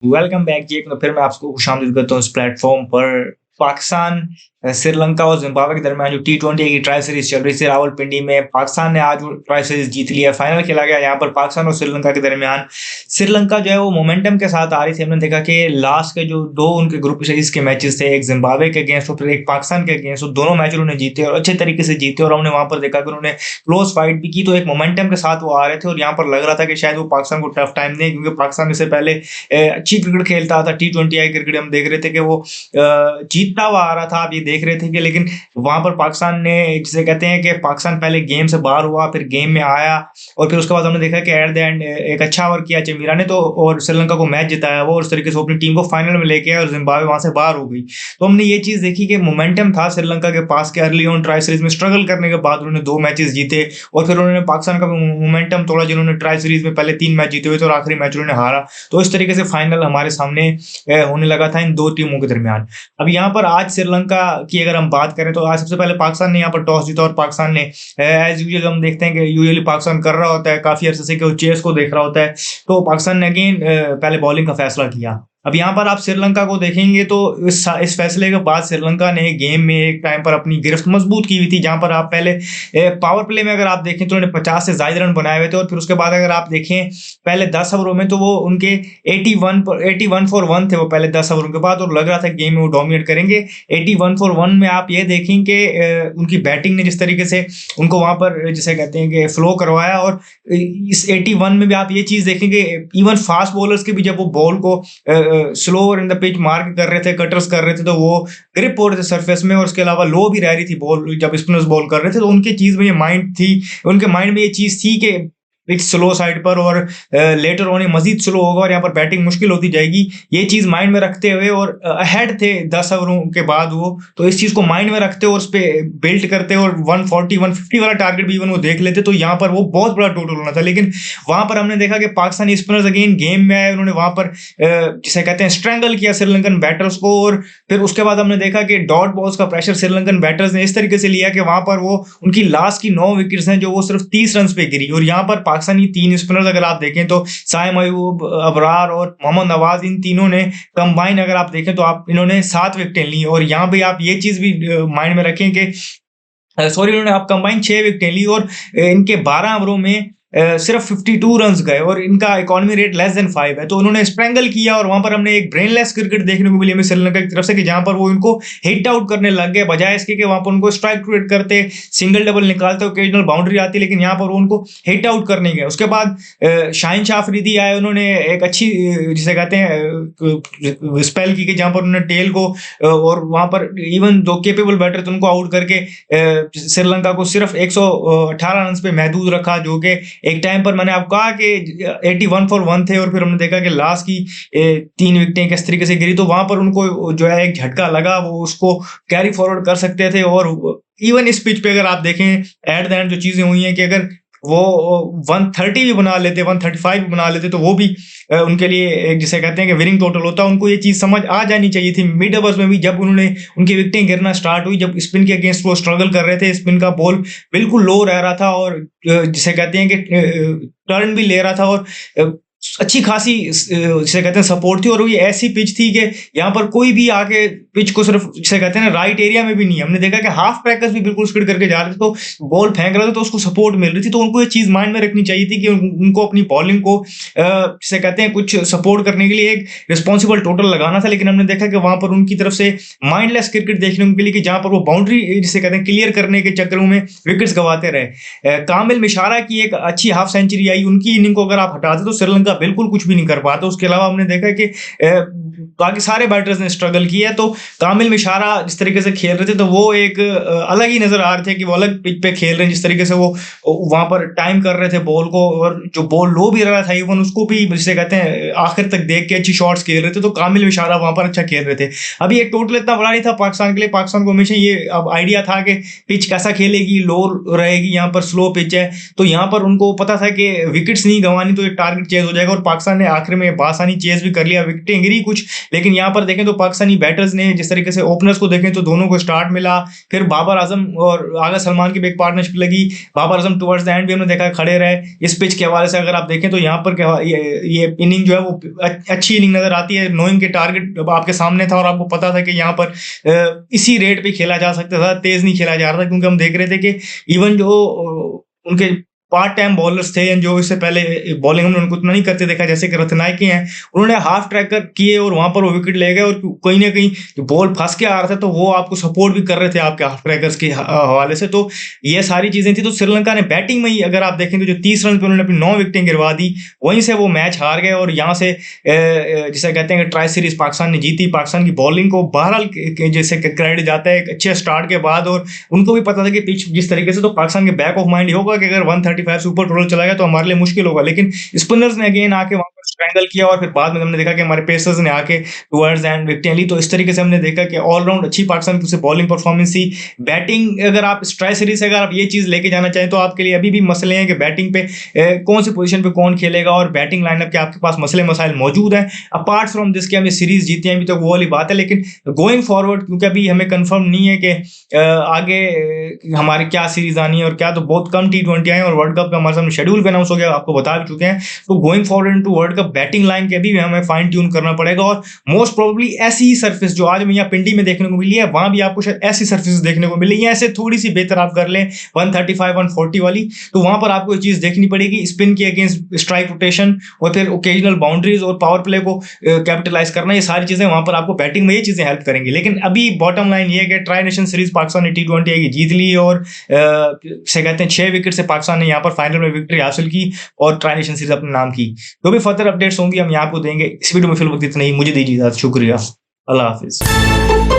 Welcome back जी। एक बार फिर मैं आपको खुशामदीद करता हूँ इस प्लेटफ़ॉर्म पर। पाकिस्तान, श्रीलंका और ज़िम्बाब्वे के दरमियान जो टी20 की ट्राई सीरीज़ चल रही थी रावलपिंडी में, पाकिस्तान ने आज वो ट्राई सीरीज़ जीत लिया। फाइनल खेला गया यहाँ पर पाकिस्तान और श्रीलंका के दरमियान। श्रीलंका जो है वो मोमेंटम के साथ आ रही थी। हमने देखा कि लास्ट के जो 2 उनके ग्रुप सीरीज़ के मैचेज़ थे, एक ज़िम्बाब्वे के अगेंस्ट और फिर एक पाकिस्तान के अगेंस्ट, वो दोनों मैच उन्होंने जीते और अच्छे तरीके से जीते और हमने वहाँ पर देखा कि उन्होंने क्लोज़ फाइट भी की, तो एक मोमेंटम के साथ वो आ रहे थे और यहाँ पर लग रहा था कि शायद वो पाकिस्तान को टफ टाइम दें, क्योंकि पाकिस्तान इससे पहले अच्छी क्रिकेट खेलता था। टी20 आई क्रिकेट हम देख रहे थे कि वो जीतता हुआ आ रहा था। आप ये देख रहे थे कि लेकिन वहाँ पर पाकिस्तान ने, जिसे कहते हैं कि पाकिस्तान पहले गेम से बाहर हुआ, फिर गेम में आया और फिर उसके बाद हमने देखा कि एट द एंड एक अच्छा ओवर किया चमीरा ने तो और श्रीलंका को मैच जिताया वो और उस तरीके से वो अपनी टीम को फाइनल में लेके आया और जिम्बाब्वे वहाँ से बाहर हो गई। तो हमने ये चीज़ देखी कि मोमेंटम था श्रीलंका के पास के अर्ली ऑन ट्राई सीरीज में स्ट्रगल करने के बाद उन्होंने 2 मैचेस जीते और फिर उन्होंने पाकिस्तान का मोमेंटम तोड़ा, जिन्होंने ट्राई सीरीज में पहले 3 मैच जीते हुए थे और आखिरी मैच उन्होंने हारा। तो इस तरीके से फाइनल हमारे सामने होने लगा था इन 2 टीमों के दरमियान। अब यहाँ पर आज श्रीलंका की अगर हम बात करें तो आज सबसे पहले पाकिस्तान ने यहाँ पर टॉस जीता और पाकिस्तान ने एज यूजुअल हम देखते हैं कि यूजुअली पाकिस्तान कर रहा होता है, काफ़ी अरसे से कि वो चेस को देख रहा होता है। तो पाकिस्तान ने अगेन पहले बॉलिंग का फैसला किया। अब यहाँ पर आप श्रीलंका को देखेंगे तो इस फैसले के बाद श्रीलंका ने गेम में एक टाइम पर अपनी गिरफ्त मजबूत की हुई थी, जहाँ पर आप पहले पावर प्ले में अगर आप देखें तो उन्होंने 50 से ज़ायद रन बनाए हुए थे और फिर उसके बाद अगर आप देखें पहले 10 ओवरों में तो वो उनके 81 फॉर 1 थे वो पहले 10 ओवरों के बाद और लग रहा था गेम में वो डोमिनेट करेंगे। 81 फॉर 1 में आप ये देखें कि उनकी बैटिंग ने जिस तरीके से उनको वहाँ पर जिसे कहते हैं कि फ्लो करवाया और इस 81 में भी आप ये चीज़ देखेंगे इवन फास्ट बॉलर्स के भी जब वो बॉल को slower in the pitch mark कर रहे थे, कटर्स कर रहे थे, तो वो ग्रिप हो रहे थे सरफेस में और उसके अलावा लो भी रह रही थी बॉल जब स्पिनर्स बॉल कर रहे थे, तो उनकी चीज़ में ये माइंड थी, उनके माइंड में ये चीज़ थी कि पिच स्लो साइड पर और लेटर ऑन ये मजीद स्लो होगा और यहाँ पर बैटिंग मुश्किल होती जाएगी। ये चीज़ माइंड में रखते हुए और अहेड थे 10 ओवरों के बाद वो, तो इस चीज़ को माइंड में रखते और उस पे बिल्ड करते और 140 150 वाला टारगेट भी इवन वो देख लेते तो यहाँ पर वो बहुत बड़ा टोटल होना था। लेकिन वहाँ पर हमने देखा कि पाकिस्तानी स्पिनर्स अगेन गेम में आए, उन्होंने वहाँ पर जिसे कहते हैं स्ट्रैंगल किया श्रीलंकन बैटर्स को और फिर उसके बाद हमने देखा कि डॉट बॉल्स का प्रेशर श्रीलंकन बैटर्स ने इस तरीके से लिया कि वहाँ पर वो उनकी लास्ट की 9 विकेट्स हैं जो वो सिर्फ 30 रन पे गिरी और यहाँ पर पाकिस्तानी 3 स्पिनर्स अगर आप देखें तो साइम अयूब, अबरार और मोहम्मद नवाज, इन तीनों ने कंबाइन अगर आप देखें तो आप इन्होंने 7 विकेटें ली और यहाँ पे आप ये चीज़ भी माइंड में रखें कि सॉरी इन्होंने आप कंबाइन 6 विकेटें ली और इनके 12 ओवरों में सिर्फ 52 रन्स गए और इनका इकॉनमी रेट लेस देन 5 है। तो उन्होंने स्ट्रैंगल किया और वहाँ पर हमने एक ब्रेनलेस क्रिकेट देखने को मिली हमें श्रीलंका की तरफ से कि जहाँ पर वो इनको हिट आउट करने लग गए, बजाय इसके कि वहाँ पर उनको स्ट्राइक रेट करते, सिंगल डबल निकालते, ओकेजनल बाउंड्री आती, लेकिन यहाँ पर वो उनको हिट आउट करने गए। उसके बाद शाहिन शाह अफरीदी आए, उन्होंने एक अच्छी जिसे कहते हैं स्पेल की जहाँ पर उन्होंने टेल को और वहाँ पर इवन दो केपेबल बैटर थे उनको आउट करके श्रीलंका को सिर्फ 118 रन पे महदूद रखा, जो कि एक टाइम पर मैंने आपको कहा कि 81 फॉर 1 थे और फिर हमने देखा कि लास्ट की 3 विकेटें किस तरीके से गिरी, तो वहां पर उनको जो है एक झटका लगा, वो उसको कैरी फॉरवर्ड कर सकते थे। और इवन इस पिच पे अगर आप देखें एट द एंड जो चीजें हुई हैं कि अगर वो 130 भी बना लेते, 135 भी बना लेते, तो वो भी उनके लिए एक जिसे कहते हैं कि विनिंग टोटल होता। उनको ये चीज़ समझ आ जानी चाहिए थी मिड ओवर्स में भी, जब उन्होंने उनकी विकेटें गिरना स्टार्ट हुई, जब स्पिन के अगेंस्ट वो स्ट्रगल कर रहे थे, स्पिन का बॉल बिल्कुल लो रह रहा था और जिसे कहते हैं कि टर्न भी ले रहा था और अच्छी खासी जिसे कहते हैं सपोर्ट थी और ये ऐसी पिच थी कि यहाँ पर कोई भी आके पिच को सिर्फ जिसे कहते हैं ना राइट एरिया में भी नहीं, हमने देखा कि हाफ ट्रैकर्स भी बिल्कुल स्पीड करके जा रहे थे, तो बॉल फेंक रहे थे तो उसको सपोर्ट मिल रही थी। तो उनको ये चीज़ माइंड में रखनी चाहिए थी कि उनको अपनी बॉलिंग को जिसे कहते हैं कुछ सपोर्ट करने के लिए एक रिस्पॉन्सिबल टोटल लगाना था, लेकिन हमने देखा कि वहाँ पर उनकी तरफ से माइंडलेस क्रिकेट देखने को मिली कि जहाँ पर वो बाउंड्री जिसे कहते हैं क्लियर करने के चक्करों में विकेट्स गंवाते रहे। कामिल मिशारा की एक अच्छी हाफ सेंचुरी आई, उनकी इनिंग को अगर आप हटा दें तो श्रीलंका बिल्कुल कुछ भी नहीं कर पाता। उसके अलावा हमने देखा कि बाकी सारे बैटर्स ने स्ट्रगल किया, तो कामिल मिशारा जिस तरीके से खेल रहे थे तो वो एक अलग ही नजर आ रहे थे कि वो अलग पिच पे खेल रहे हैं, जिस तरीके से वो वहां पर टाइम कर रहे थे बॉल को और जो बॉल लो भी रहा था इवन उसको भी जिसे कहते हैं आखिर तक देख के अच्छी शॉट्स खेल रहे थे। तो कामिल मिशारा वहां पर अच्छा खेल रहे थे। अभी ये टोटल इतना बड़ा नहीं था पाकिस्तान के लिए, पाकिस्तान को हमेशा ये अब आइडिया था कि पिच कैसा खेलेगी, लो रहेगी, यहाँ पर स्लो पिच है, तो यहाँ पर उनको पता था कि विकेट्स नहीं गंवानी तो ये टारगेट चेज हो जाएगा जाएगा और पाकिस्तान ने आखिर में बासानी चेज भी कर लिया, विकेटें गिरी कुछ, लेकिन यहाँ पर देखें तो पाकिस्तानी बैटर्स ने जिस तरीके से ओपनर्स को देखें तो दोनों को स्टार्ट मिला, फिर बाबर आजम और आगा सलमान की भी एक पार्टनरशिप लगी। Babar Azam towards the end भी हमने देखा खड़े रहे। इस पिच के हवाले से अगर आप देखें तो यहाँ पर ये इनिंग जो है वो अच्छी इनिंग नजर आती है, नोइंग के टारगेट आपके सामने था और आपको पता था कि यहाँ पर इसी रेट पे खेला जा सकता था, तेज नहीं खेला जा रहा था, क्योंकि हम देख रहे थे कि इवन जो उनके पार्ट टाइम बॉलर्स थे जो इससे पहले बॉलिंग हमने उनको उतना नहीं करते देखा, जैसे कि रत्नायके हैं, उन्होंने हाफ ट्रैकर किए और वहां पर वो विकेट ले गए, और कहीं ना कहीं जो बॉल फंस के आ रहा था तो वो आपको सपोर्ट भी कर रहे थे आपके हाफ ट्रैकर्स के हवाले से। तो ये सारी चीजें थी। तो श्रीलंका ने बैटिंग में ही अगर आप देखें तो जो 30 रन पे उन्होंने अपनी 9 विकेटें गिरवा दी, वहीं से वो मैच हार गए और यहाँ से जिसे कहते हैं कि ट्राई सीरीज पाकिस्तान ने जीती। पाकिस्तान की बॉलिंग को बहरहाल जैसे क्रेडिट जाता है एक अच्छे स्टार्ट के बाद, और उनको भी पता था कि पिच जिस तरीके से, तो पाकिस्तान के बैक ऑफ माइंड होगा कि अगर 135 से ऊपर टोटल चला गया तो हमारे लिए मुश्किल होगा, लेकिन स्पिनर्स ने अगेन आके वहां पर स्ट्रैंगल किया और फिर बाद में हमने देखा कि हमारे पेसर्स ने आके टुवर्ड्स एंड विकेटें ली। तो इस तरीके से हमने देखा कि ऑलराउंड अच्छी पाकिस्तान की बॉलिंग परफॉर्मेंस थी। बैटिंग अगर आप ट्राई सीरीज से अगर आप ये चीज लेके जाना चाहें तो आपके लिए अभी भी मसले हैं कि बैटिंग पे कौन सी पोजीशन पे कौन खेलेगा, और बैटिंग लाइनअप के आपके पास मसले मसाइल मौजूद हैं। अपार्ट फ्रॉम दिस के हम ये सीरीज जीते हैं अभी तक वो वाली बात है, लेकिन गोइंग फॉरवर्ड क्योंकि अभी हमें कंफर्म नहीं है कि आगे हमारी क्या सीरीज आनी है और क्या, तो बहुत कम T20 आए और वर्ल्ड कप का हमारे सामने शेड्यूल भी अनाउंस हो गया, आपको बता भी चुके हैं। तो going forward into world cup batting line के भी हमें फाइन ट्यून करना पड़ेगा, और मोस्ट प्रोबेबली ऐसी ही सर्फिस जो आज हमें यहाँ पिंडी में देखने को मिली है वहां भी आपको शायद ऐसी सर्फिस देखने को मिलेगी, ऐसे थोड़ी सी बेहतर आप कर लें 135 140 वाली, तो वहां पर आपको ये चीज देखनी पड़ेगी, स्पिन के अगेंस्ट स्ट्राइक रोटेशन और फिर ओकेजनल बाउंड्रीज और पावर प्ले को कैपिटलाइज करना, ये सारी चीजें वहां पर आपको बैटिंग में ये चीजें हेल्प करेंगी। लेकिन अभी बॉटम लाइन ये है कि ट्राई नेशन सीरीज पाकिस्तान ने T20 जीत ली और से कहते हैं 6 विकेट से पाकिस्तान ने यहाँ पर फाइनल में विक्ट्री हासिल की और ट्राई नेशन सीरीज अपने नाम की। जो भी फर्दर अपडेट्स होंगी हम यहाँ आपको देंगे। इस वीडियो में फिलहाल इतना ही, मुझे दीजिए इजाजत, शुक्रिया, अल्लाह हाफिज।